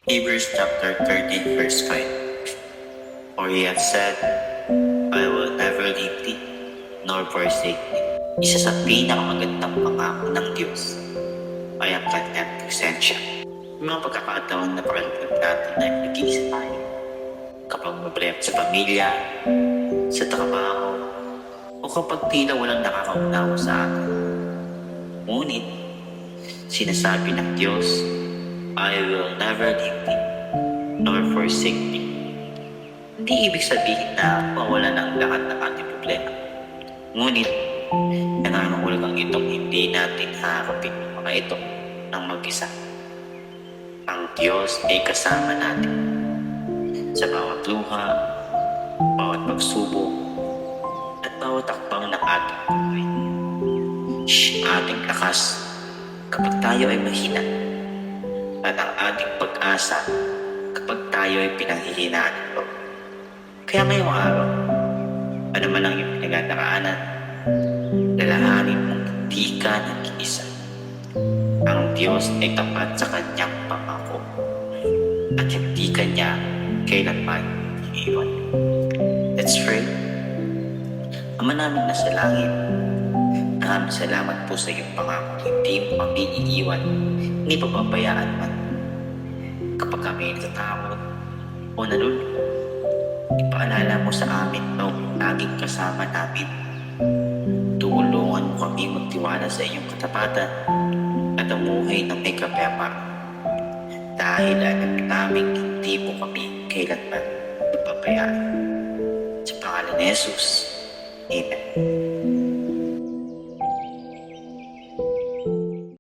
Hebrews chapter 13 verse 5. For he hath said, I will never leave thee, nor forsake thee. Isa sa pinakamagandang pangako ng Diyos ay ang kanyang presensya. May mga pagkakataon na pakiramdam natin ay nag-iisa tayo. Kapag problema sa pamilya, sa trabaho, o kapag tila walang nakakaunawa sa atin. Ngunit, sinasabi ng Diyos, I will never leave thee, nor forsake thee. Hindi ibig sabihin na mawala na ang lahat ng ating problema. Ngunit, nangangahulugang itong hindi natin haharapin ang mga ito ng mag-isa. Ang Diyos ay kasama natin sa bawat luha, bawat pagsubok, at bawat takbang ng ating buhay. Siya ating lakas kapag tayo ay mahina, at ang ating pag-asa kapag tayo ay pinanghihinaan nito. Kaya ngayong araw, ano man ang iyong pinagdadaanan, lalahanin mong hindi ka nag-iisa. Ang Diyos ay tapat sa kanyang pangako at hindi kanya kailanman iiwan. Let's pray. Ama namin nasa langit, maraming salamat po sa iyong pangako. Hindi mo kami iiwan, hindi papabayaan man. Kapag kami natatakot o nalulungkot, ipaalala mo sa amin na laging kasama namin. Tulungan mo kami magtiwala sa iyong katapatan at amuhay ng may kapayapaan. Dahil alam namin hindi mo kami kailanman papabayaan. Sa pangalan ni Jesus, Amen.